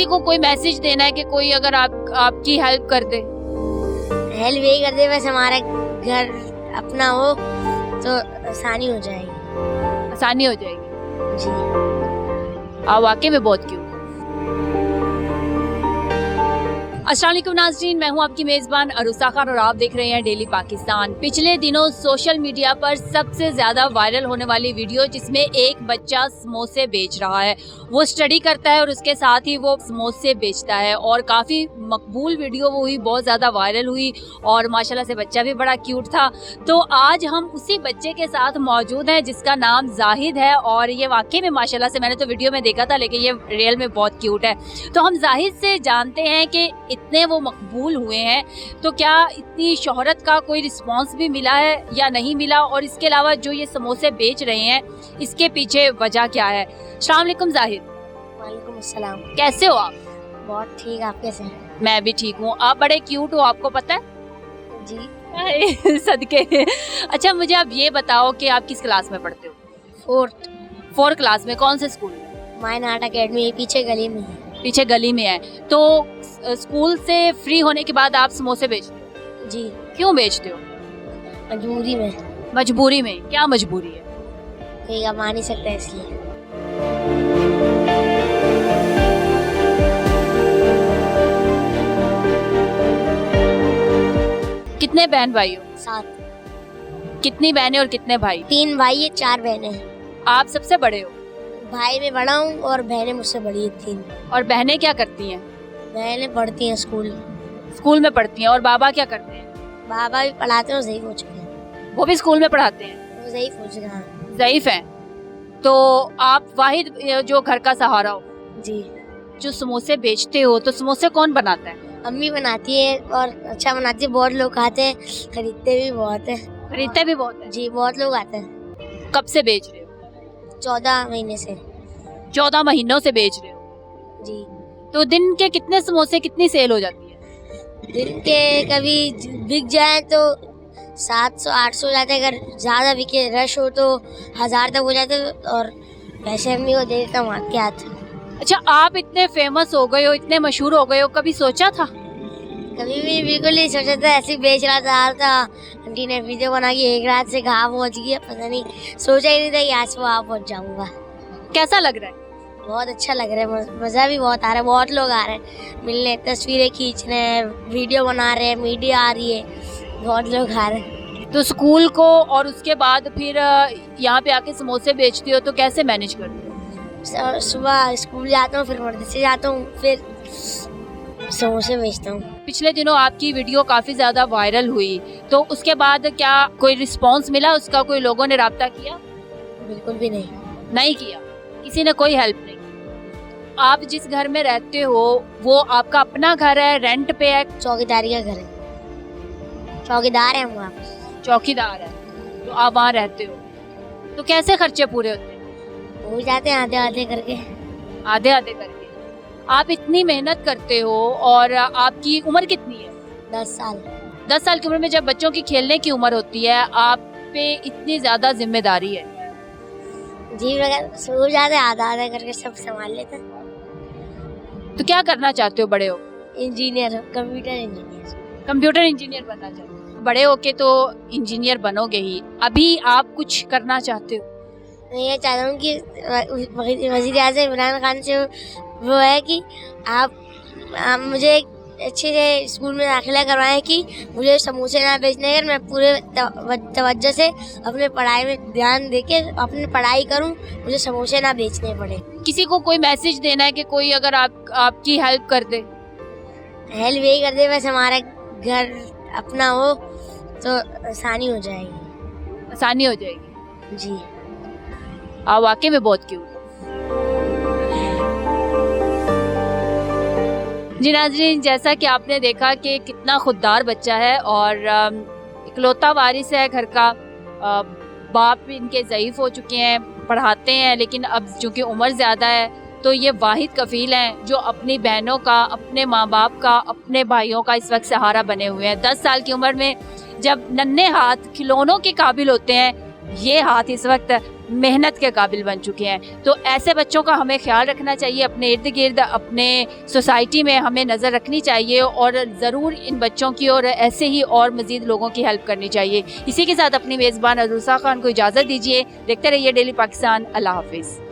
किसी को कोई मैसेज देना है कि कोई अगर आपकी हेल्प कर दे? हेल्प यही कर दे, बस हमारा घर अपना हो तो आसानी हो जाएगी। आसानी हो जाएगी जी। आप वाकई में बहुत क्यूट। अस्सलाम वालेकुम नाज़रीन, मैं हूं आपकी मेज़बान अरुसा खान और आप देख रहे हैं डेली पाकिस्तान। पिछले दिनों सोशल मीडिया पर सबसे ज़्यादा वायरल होने वाली वीडियो जिसमें एक बच्चा समोसे बेच रहा है, वो स्टडी करता है और उसके साथ ही वो समोसे बेचता है और काफ़ी मकबूल वीडियो वो हुई, बहुत ज़्यादा वायरल हुई और माशाल्लाह से बच्चा भी बड़ा क्यूट था। तो आज हम उसी बच्चे के साथ मौजूद हैं जिसका नाम जाहिद है और ये वाकई में माशाल्लाह से, मैंने तो वीडियो में देखा था लेकिन ये रियल में बहुत क्यूट है। तो हम जाहिद से जानते हैं कि इतने वो मकबूल हुए हैं तो क्या इतनी शोहरत का कोई रिस्पांस भी मिला है या नहीं मिला, और इसके अलावा जो ये समोसे बेच रहे हैं इसके पीछे वजह क्या है। अस्सलाम वालेकुम जाहिद। वालेकुम अस्सलाम। कैसे हो आप? बहुत ठीक, आप कैसे हैं? मैं भी ठीक हूँ। आप बड़े क्यूट हो, आपको पता है? जी। सदके। अच्छा मुझे आप ये बताओ कि आप किस क्लास में पढ़ते हो? 4th क्लास में। कौन से स्कूल में? माइन आर्ट अकेडमी, पीछे गली में है। पीछे गली में है। तो स्कूल से फ्री होने के बाद आप समोसे बेचते हो? जी। क्यों बेचते हो? मजबूरी में। मजबूरी में? क्या मजबूरी है? कोई कमा नहीं सकता इसलिए। कितने बहन भाई हो? 7। कितनी बहनें और कितने भाई? 3 भाई है, 4 बहनें हैं। आप सबसे बड़े हो? भाई में बड़ा हूँ और बहनें मुझसे बड़ी है 3। और बहनें क्या करती हैं? बहनें पढ़ती हैं स्कूल में पढ़ती हैं। और बाबा क्या करते हैं? बाबा भी पढ़ाते हैं, ज़ईफ़ हो चुके हैं। वो भी स्कूल में पढ़ाते हैं? वो ज़ईफ़ हो चुके हैं। ज़ईफ़ हैं। तो आप वाहिद जो घर का सहारा हो? जी। जो समोसे बेचते हो तो समोसे कौन बनाता है? अम्मी बनाती है और अच्छा बनाती है, बहुत लोग खाते हैं, खरीदते भी बहुत है। खरीदते भी बहुत है? जी, बहुत लोग आते हैं। कब से बेच रहे हो? 14 महीने से। 14 महीनों से बेच रहे हो? जी। तो दिन के कितने समोसे, कितनी सेल हो जाती है? दिन के कभी बिक जाए तो 700-800 हो जाते हैं, अगर ज़्यादा बिके रश हो तो 1000 तक हो जाते हैं और पैसे अम्मी को दे देता हूँ के हाथ। अच्छा, आप इतने फेमस हो गए हो, इतने मशहूर हो गए हो, कभी सोचा था? कभी भी बिल्कुल नहीं सोचा था, ऐसे ही बेच रहा था। आंटी ने वीडियो बना के एक रात से कहाँ पहुँच गया पता नहीं, सोचा ही नहीं था कि आज वहाँ पहुँच जाऊँगा। कैसा लग रहा है? बहुत अच्छा लग रहा है, मज़ा भी बहुत आ रहा है। बहुत लोग आ रहे हैं मिलने, तस्वीरें खींच रहे हैं, वीडियो बना रहे हैं, मीडिया आ रही है, बहुत लोग आ रहे हैं। तो स्कूल को और उसके बाद फिर यहाँ पे आके समोसे बेचती हो तो कैसे मैनेज करते हो? सुबह स्कूल जाता हूँ, फिर मदरसे जाता हूँ, फिर समोसे बेचता हूँ। पिछले दिनों आपकी वीडियो काफ़ी ज़्यादा वायरल हुई, तो उसके बाद क्या कोई रिस्पांस मिला उसका? कोई लोगों ने राब्ता किया? बिल्कुल भी नहीं। नहीं किया? किसी ने कोई हेल्प नहीं की? आप जिस घर में रहते हो वो आपका अपना घर है, रेंट पे है? चौकीदारी का घर है, चौकीदार है हम वहाँ पे। चौकीदार है, तो आप वहाँ रहते हो, तो कैसे खर्चे पूरे होते हैं? हो जाते हैं आधे आधे करके। आधे आधे करके। आप इतनी मेहनत करते हो और आपकी उम्र कितनी है? 10 साल। 10 साल की उम्र में जब बच्चों की खेलने की उम्र होती है, आप पे इतनी ज़्यादा जिम्मेदारी है। जी, सो जाते आधा आधा करके सब संभाल लेते हैं। तो क्या करना चाहते हो बड़े हो? Engineer, computer engineer. Computer engineer बनना चाहते हो? बड़े होके तो इंजीनियर बनोगे ही, अभी आप कुछ करना चाहते हो? मैं ये चाहता हूँ कि वज़ीर-ए-आज़म इमरान खान से वो है कि आप मुझे अच्छे से स्कूल में दाखिला करवाएं कि मुझे समोसे ना बेचने कर, मैं पूरे तवज्जो से अपने पढ़ाई में ध्यान देके अपनी पढ़ाई करूं, मुझे समोसे ना बेचने पड़े। किसी को कोई मैसेज देना है कि कोई अगर आपकी हेल्प कर दे? हेल्प यही कर दे, बस हमारा घर अपना हो तो आसानी हो जाएगी। आसानी हो जाएगी जी। आप वाकई में बहुत क्यूट। जी नाज़रीन, जैसा कि आपने देखा कि कितना खुददार बच्चा है और इकलौता वारिस है घर का। बाप इनके ज़ईफ़ हो चुके हैं, पढ़ाते हैं लेकिन अब चूँकि उम्र ज़्यादा है तो ये वाहिद कफ़ील हैं जो अपनी बहनों का, अपने माँ बाप का, अपने भाइयों का इस वक्त सहारा बने हुए हैं। 10 साल की उम्र में जब नन्हे हाथ खिलौनों के काबिल होते हैं, ये हाथ इस वक्त मेहनत के काबिल बन चुके हैं। तो ऐसे बच्चों का हमें ख्याल रखना चाहिए, अपने इर्द गिर्द अपने सोसाइटी में हमें नज़र रखनी चाहिए और ज़रूर इन बच्चों की और ऐसे ही और मज़ीद लोगों की हेल्प करनी चाहिए। इसी के साथ अपनी मेज़बान अरूसा खान को इजाज़त दीजिए। देखते रहिए डेली पाकिस्तान। अल्लाह हाफिज़।